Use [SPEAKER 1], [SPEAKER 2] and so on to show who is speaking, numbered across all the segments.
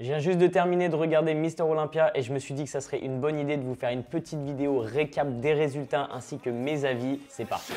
[SPEAKER 1] Je viens juste de terminer de regarder Mister Olympia et je me suis dit que ça serait une bonne idée de vous faire une petite vidéo récap des résultats ainsi que mes avis. C'est parti.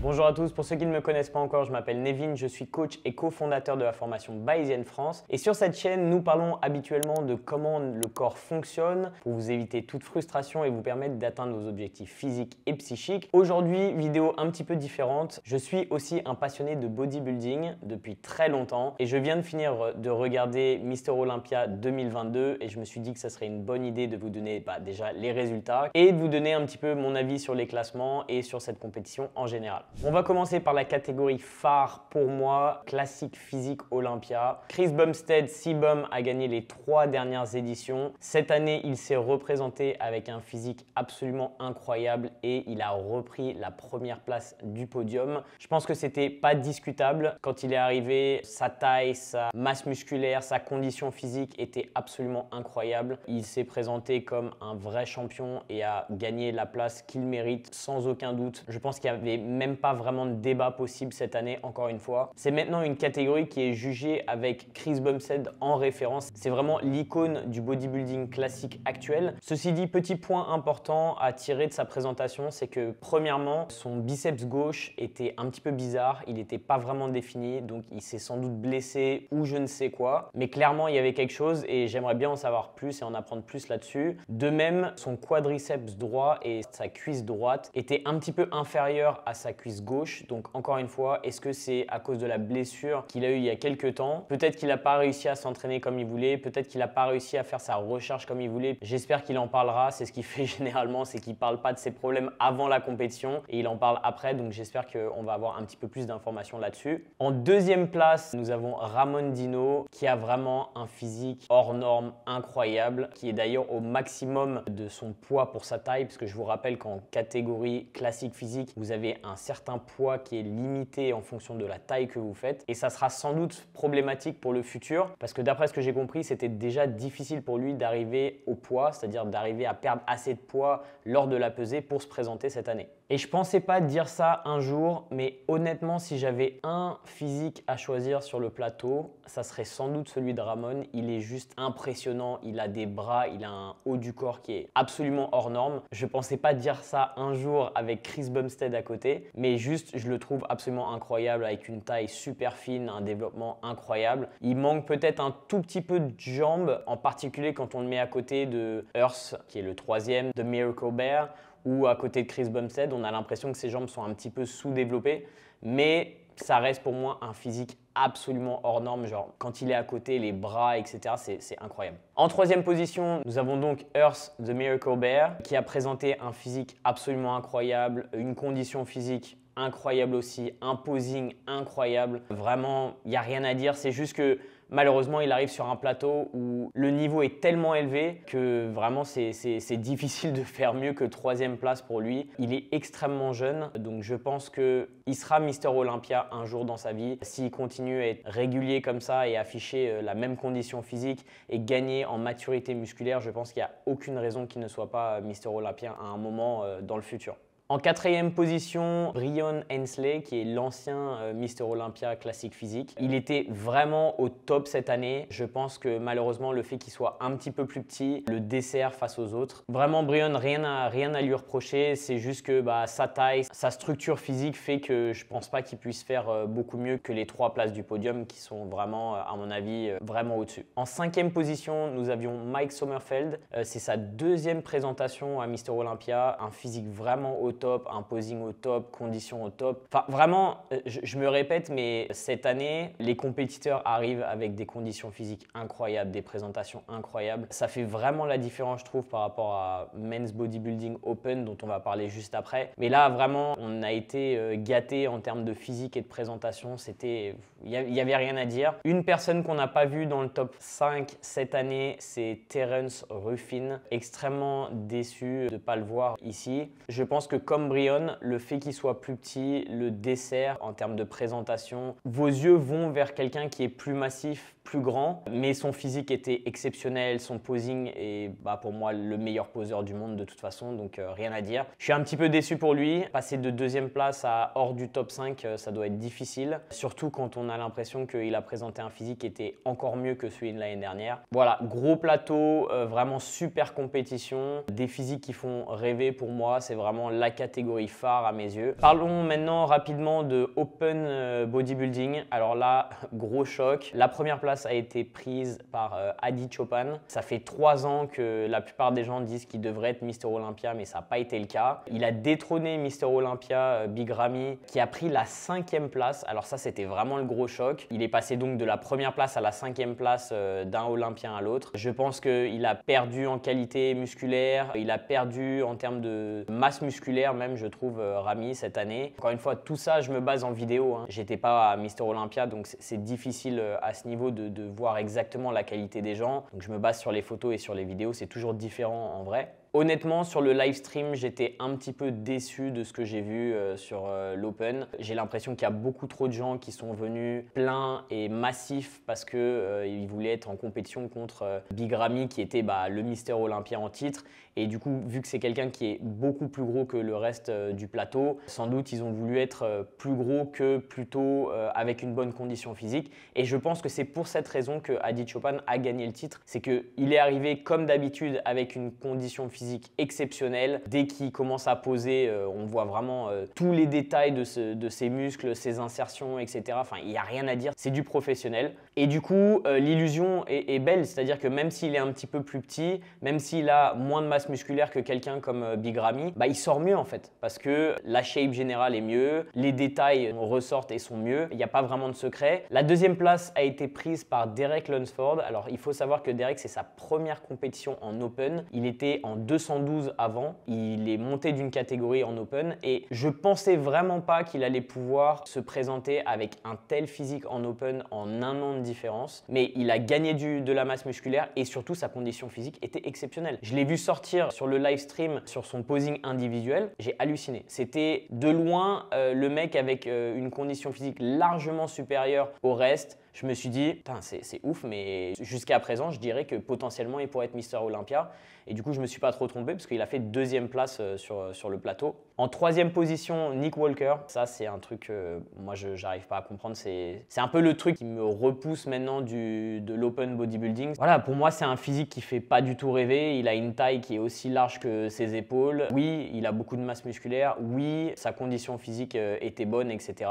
[SPEAKER 1] Bonjour à tous, pour ceux qui ne me connaissent pas encore, je m'appelle Nevin, je suis coach et cofondateur de la formation Bayesian France. Et sur cette chaîne, nous parlons habituellement de comment le corps fonctionne pour vous éviter toute frustration et vous permettre d'atteindre vos objectifs physiques et psychiques. Aujourd'hui, vidéo un petit peu différente. Je suis aussi un passionné de bodybuilding depuis très longtemps et je viens de finir de regarder Mister Olympia 2022 et je me suis dit que ça serait une bonne idée de vous donner déjà les résultats et de vous donner un petit peu mon avis sur les classements et sur cette compétition en général. On va commencer par la catégorie phare pour moi, classique physique Olympia. Chris Bumstead, CBum, a gagné les 3 dernières éditions. Cette année, il s'est représenté avec un physique absolument incroyable et il a repris la première place du podium. Je pense que c'était pas discutable. Quand il est arrivé, sa taille, sa masse musculaire, sa condition physique était absolument incroyable. Il s'est présenté comme un vrai champion et a gagné la place qu'il mérite sans aucun doute. Je pense qu'il n'y avait même pas vraiment de débat possible cette année, encore une fois. C'est maintenant une catégorie qui est jugée avec Chris Bumstead en référence. C'est vraiment l'icône du bodybuilding classique actuel. Ceci dit, petit point important à tirer de sa présentation, c'est que premièrement, son biceps gauche était un petit peu bizarre. Il n'était pas vraiment défini, donc il s'est sans doute blessé ou je ne sais quoi. Mais clairement, il y avait quelque chose et j'aimerais bien en savoir plus et en apprendre plus là-dessus. De même, son quadriceps droit et sa cuisse droite étaient un petit peu inférieurs à sa cuisse gauche. Donc encore une fois, est-ce que c'est à cause de la blessure qu'il a eu il y a quelques temps? Peut-être qu'il n'a pas réussi à s'entraîner comme il voulait, peut-être qu'il n'a pas réussi à faire sa recharge comme il voulait. J'espère qu'il en parlera. C'est ce qu'il fait généralement, c'est qu'il ne parle pas de ses problèmes avant la compétition et il en parle après. Donc j'espère qu'on va avoir un petit peu plus d'informations là-dessus. En deuxième place, nous avons Ramon Dino qui a vraiment un physique hors norme incroyable, qui est d'ailleurs au maximum de son poids pour sa taille, parce que je vous rappelle qu'en catégorie classique physique, vous avez un certain poids qui est limité en fonction de la taille que vous faites et ça sera sans doute problématique pour le futur parce que d'après ce que j'ai compris, c'était déjà difficile pour lui d'arriver au poids, c'est-à-dire d'arriver à perdre assez de poids lors de la pesée pour se présenter cette année. Et je pensais pas dire ça un jour, mais honnêtement, si j'avais un physique à choisir sur le plateau, ça serait sans doute celui de Ramon. Il est juste impressionnant, il a des bras, il a un haut du corps qui est absolument hors norme. Je pensais pas dire ça un jour avec Chris Bumstead à côté, mais juste, je le trouve absolument incroyable avec une taille super fine, un développement incroyable. Il manque peut-être un tout petit peu de jambes, en particulier quand on le met à côté de Earth, qui est le 3e, de Miracle Bear, ou à côté de Chris Bumstead, on a l'impression que ses jambes sont un petit peu sous-développées, mais ça reste pour moi un physique absolument hors norme, genre quand il est à côté, les bras, etc., c'est incroyable. En 3e position, nous avons donc Earth, The Miracle Bear, qui a présenté un physique absolument incroyable, une condition physique incroyable aussi, un posing incroyable. Vraiment, il n'y a rien à dire, c'est juste que malheureusement, il arrive sur un plateau où le niveau est tellement élevé que vraiment c'est difficile de faire mieux que 3e place pour lui. Il est extrêmement jeune, donc je pense qu'il sera Mister Olympia un jour dans sa vie. S'il continue à être régulier comme ça et afficher la même condition physique et gagner en maturité musculaire, je pense qu'il n'y a aucune raison qu'il ne soit pas Mister Olympia à un moment dans le futur. En 4e position, Brian Hensley, qui est l'ancien Mister Olympia classique physique. Il était vraiment au top cette année. Je pense que malheureusement, le fait qu'il soit un petit peu plus petit le dessert face aux autres. Vraiment, Brian, rien à lui reprocher. C'est juste que sa taille, sa structure physique fait que je pense pas qu'il puisse faire beaucoup mieux que les 3 places du podium qui sont vraiment, à mon avis, vraiment au-dessus. En 5e position, nous avions Mike Sommerfeld. C'est sa 2e présentation à Mister Olympia. Un physique vraiment au top, un posing au top, conditions au top. Enfin, vraiment, je me répète, mais cette année, les compétiteurs arrivent avec des conditions physiques incroyables, des présentations incroyables. Ça fait vraiment la différence, je trouve, par rapport à Men's Bodybuilding Open, dont on va parler juste après. Mais là, vraiment, on a été gâtés en termes de physique et de présentation. Il n'y avait rien à dire. Une personne qu'on n'a pas vue dans le top 5 cette année, c'est Terence Ruffin. Extrêmement déçu de ne pas le voir ici. Je pense que comme Brion, le fait qu'il soit plus petit, le dessert en termes de présentation, vos yeux vont vers quelqu'un qui est plus massif, plus grand, mais son physique était exceptionnel, son posing est pour moi le meilleur poseur du monde de toute façon, donc rien à dire. Je suis un petit peu déçu pour lui, passer de deuxième place à hors du top 5, ça doit être difficile, surtout quand on a l'impression qu'il a présenté un physique qui était encore mieux que celui de l'année dernière. Voilà, gros plateau, vraiment super compétition, des physiques qui font rêver pour moi, c'est vraiment la catégorie phare à mes yeux. Parlons maintenant rapidement de Open Bodybuilding. Alors là, gros choc. La première place a été prise par Adi Choopan. Ça fait 3 ans que la plupart des gens disent qu'il devrait être Mister Olympia, mais ça n'a pas été le cas. Il a détrôné Mister Olympia Big Ramy, qui a pris la 5e place. Alors ça, c'était vraiment le gros choc. Il est passé donc de la première place à la 5e place d'un Olympien à l'autre. Je pense qu'il a perdu en qualité musculaire, il a perdu en termes de masse musculaire même, je trouve, Ramy cette année. Encore une fois, tout ça, je me base en vidéo, hein. J'étais pas à Mister Olympia, donc c'est difficile à ce niveau de voir exactement la qualité des gens. Donc je me base sur les photos et sur les vidéos, c'est toujours différent en vrai. Honnêtement, sur le live stream, j'étais un petit peu déçu de ce que j'ai vu sur l'Open. J'ai l'impression qu'il y a beaucoup trop de gens qui sont venus pleins et massifs parce qu'ils voulaient être en compétition contre Big Ramy qui était le Mister Olympia en titre. Et du coup, vu que c'est quelqu'un qui est beaucoup plus gros que le reste du plateau, sans doute ils ont voulu être plus gros que plutôt avec une bonne condition physique. Et je pense que c'est pour cette raison que Adi Choopan a gagné le titre. C'est qu'il est arrivé comme d'habitude avec une condition physique exceptionnelle. Dès qu'il commence à poser, on voit vraiment tous les détails de ses muscles, ses insertions, etc. Enfin, il n'y a rien à dire, c'est du professionnel. Et du coup, l'illusion est belle, c'est-à-dire que même s'il est un petit peu plus petit, même s'il a moins de masse musculaire que quelqu'un comme Big Ramy, il sort mieux en fait, parce que la shape générale est mieux, les détails ressortent et sont mieux, il n'y a pas vraiment de secret. La deuxième place a été prise par Derek Lunsford. Alors, il faut savoir que Derek, c'est sa première compétition en Open. Il était en 212 avant, il est monté d'une catégorie en Open et je pensais vraiment pas qu'il allait pouvoir se présenter avec un tel physique en Open en un an de différence, mais il a gagné de la masse musculaire et surtout sa condition physique était exceptionnelle. Je l'ai vu sortir sur le live stream sur son posing individuel, j'ai halluciné. C'était de loin le mec avec une condition physique largement supérieure au reste. Je me suis dit, putain, c'est ouf, mais jusqu'à présent, je dirais que potentiellement, il pourrait être Mister Olympia. Et du coup, je ne me suis pas trop trompé parce qu'il a fait 2e place sur le plateau. En 3e position, Nick Walker. Ça, c'est un truc que moi, je n'arrive pas à comprendre. C'est un peu le truc qui me repousse maintenant de l'open bodybuilding. Voilà, pour moi, c'est un physique qui ne fait pas du tout rêver. Il a une taille qui est aussi large que ses épaules. Oui, il a beaucoup de masse musculaire. Oui, sa condition physique était bonne, etc.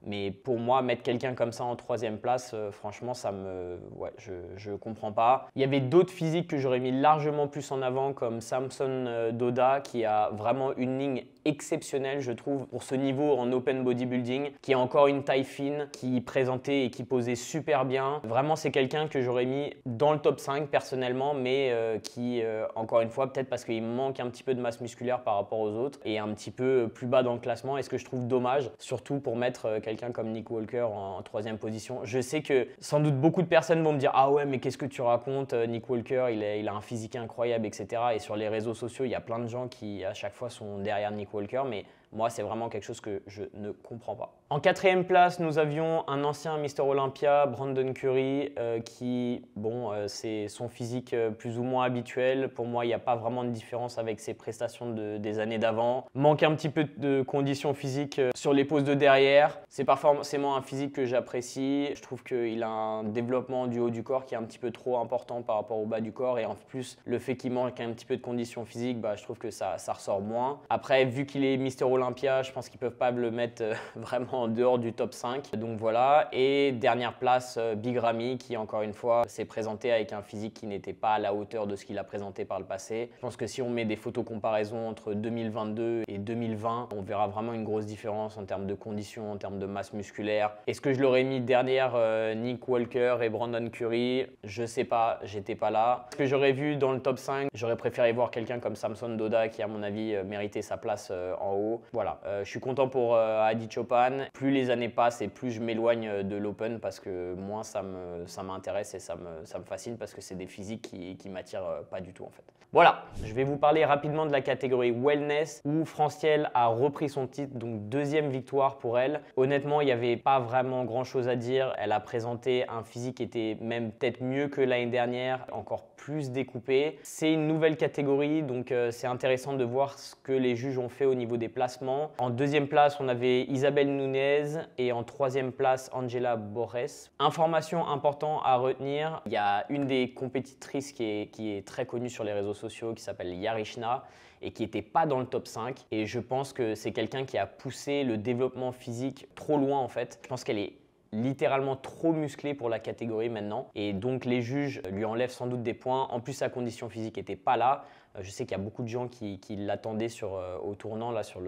[SPEAKER 1] Mais pour moi, mettre quelqu'un comme ça en 3e place, franchement, je comprends pas. Il y avait d'autres physiques que j'aurais mis largement plus en avant, comme Samson Dauda, qui a vraiment une ligne exceptionnelle, je trouve, pour ce niveau en open bodybuilding, qui a encore une taille fine, qui présentait et qui posait super bien. Vraiment, c'est quelqu'un que j'aurais mis dans le top 5 personnellement, mais qui, encore une fois, peut-être parce qu'il manque un petit peu de masse musculaire par rapport aux autres, et un petit peu plus bas dans le classement, et ce que je trouve dommage, surtout pour mettre quelqu'un comme Nick Walker en 3e position. Je sais que sans doute beaucoup de personnes vont me dire « Ah ouais, mais qu'est-ce que tu racontes? Nick Walker, il a un physique incroyable, etc. » Et sur les réseaux sociaux, il y a plein de gens qui, à chaque fois, sont derrière Nick Walker, mais moi, c'est vraiment quelque chose que je ne comprends pas. En 4e place, nous avions un ancien Mister Olympia, Brandon Curry, qui, c'est son physique plus ou moins habituel. Pour moi, il n'y a pas vraiment de différence avec ses prestations des années d'avant. Manque un petit peu de conditions physiques sur les poses de derrière. C'est pas forcément un physique que j'apprécie. Je trouve qu'il a un développement du haut du corps qui est un petit peu trop important par rapport au bas du corps. Et en plus, le fait qu'il manque un petit peu de conditions physiques, je trouve que ça ressort moins. Après, vu qu'il est Mister Olympia, je pense qu'ils peuvent pas le mettre vraiment en dehors du top 5. Donc voilà. Et dernière place, Big Ramy, qui encore une fois s'est présenté avec un physique qui n'était pas à la hauteur de ce qu'il a présenté par le passé. Je pense que si on met des photos comparaison entre 2022 et 2020, on verra vraiment une grosse différence en termes de conditions, en termes de masse musculaire. Est-ce que je l'aurais mis derrière Nick Walker et Brandon Curry? Je sais pas, j'étais pas là. Ce que j'aurais vu dans le top 5, j'aurais préféré voir quelqu'un comme Samson Dauda qui à mon avis méritait sa place en haut. Voilà, je suis content pour Adi Choopan. Plus les années passent et plus je m'éloigne de l'Open parce que moins ça m'intéresse et ça me fascine parce que c'est des physiques qui m'attirent pas du tout en fait. Voilà, je vais vous parler rapidement de la catégorie Wellness où Francielle a repris son titre, donc deuxième victoire pour elle. Honnêtement, il n'y avait pas vraiment grand chose à dire. Elle a présenté un physique qui était même peut-être mieux que l'année dernière, encore plus découpé. C'est une nouvelle catégorie, donc c'est intéressant de voir ce que les juges ont fait au niveau des placements. En deuxième place, on avait Isabelle Nunez et en troisième place, Angela Borres. Information importante à retenir, il y a une des compétitrices qui est très connue sur les réseaux sociaux qui s'appelle Yarishna et qui n'était pas dans le top 5. Et je pense que c'est quelqu'un qui a poussé le développement physique trop loin en fait. Je pense qu'elle est littéralement trop musclée pour la catégorie maintenant. Et donc les juges lui enlèvent sans doute des points. En plus, sa condition physique n'était pas là. Je sais qu'il y a beaucoup de gens qui l'attendaient au tournant là, sur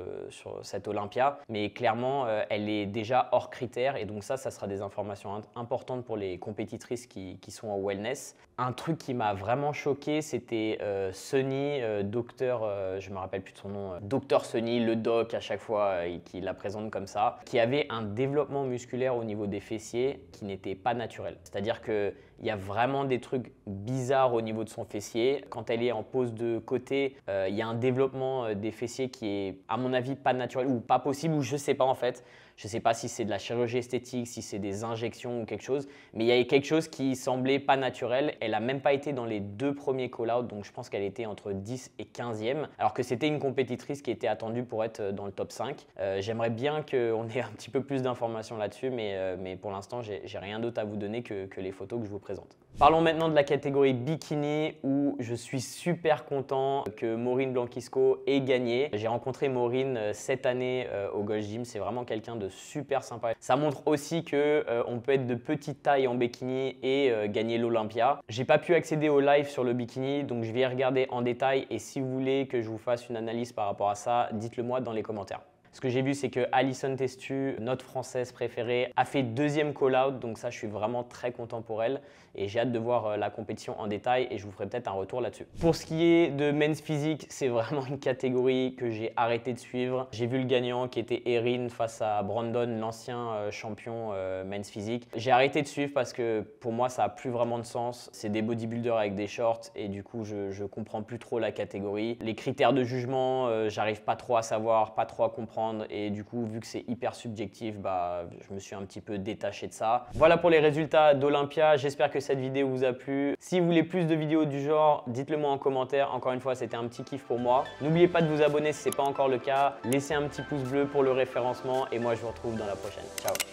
[SPEAKER 1] cette Olympia. Mais clairement, elle est déjà hors critère. Et donc ça sera des informations importantes pour les compétitrices qui sont en wellness. Un truc qui m'a vraiment choqué, c'était Sunny, docteur, je me rappelle plus de son nom, docteur Sunny, le doc à chaque fois qui la présente comme ça, qui avait un développement musculaire au niveau des fessiers qui n'était pas naturel. C'est-à-dire qu'il y a vraiment des trucs bizarres au niveau de son fessier. Quand elle est en pose de côté, il y a un développement des fessiers qui est, à mon avis, pas naturel ou pas possible, ou je sais pas en fait. Je ne sais pas si c'est de la chirurgie esthétique, si c'est des injections ou quelque chose, mais il y avait quelque chose qui semblait pas naturel. Elle n'a même pas été dans les 2 premiers call-out, donc je pense qu'elle était entre 10 et 15e, alors que c'était une compétitrice qui était attendue pour être dans le top 5. J'aimerais bien qu'on ait un petit peu plus d'informations là-dessus, mais pour l'instant, j'ai rien d'autre à vous donner que les photos que je vous présente. Parlons maintenant de la catégorie bikini où je suis super content que Maureen Blanquisco ait gagné. J'ai rencontré Maureen cette année au Gold's Gym, c'est vraiment quelqu'un de super sympa. Ça montre aussi qu'on peut être de petite taille en bikini et gagner l'Olympia. J'ai pas pu accéder au live sur le bikini, donc je vais y regarder en détail et si vous voulez que je vous fasse une analyse par rapport à ça, dites-le moi dans les commentaires. Ce que j'ai vu, c'est que Alison Testu, notre française préférée, a fait 2e call-out. Donc ça, je suis vraiment très content pour elle. Et j'ai hâte de voir la compétition en détail et je vous ferai peut-être un retour là-dessus. Pour ce qui est de men's physique, c'est vraiment une catégorie que j'ai arrêté de suivre. J'ai vu le gagnant qui était Erin face à Brandon, l'ancien champion men's physique. J'ai arrêté de suivre parce que pour moi, ça n'a plus vraiment de sens. C'est des bodybuilders avec des shorts et du coup, je comprends plus trop la catégorie. Les critères de jugement, j'arrive pas trop à savoir, pas trop à comprendre. Et du coup, vu que c'est hyper subjectif, je me suis un petit peu détaché de ça. Voilà pour les résultats d'Olympia. J'espère que cette vidéo vous a plu. Si vous voulez plus de vidéos du genre, dites-le moi en commentaire. Encore une fois, c'était un petit kiff pour moi. N'oubliez pas de vous abonner si ce n'est pas encore le cas. Laissez un petit pouce bleu pour le référencement et moi, je vous retrouve dans la prochaine. Ciao!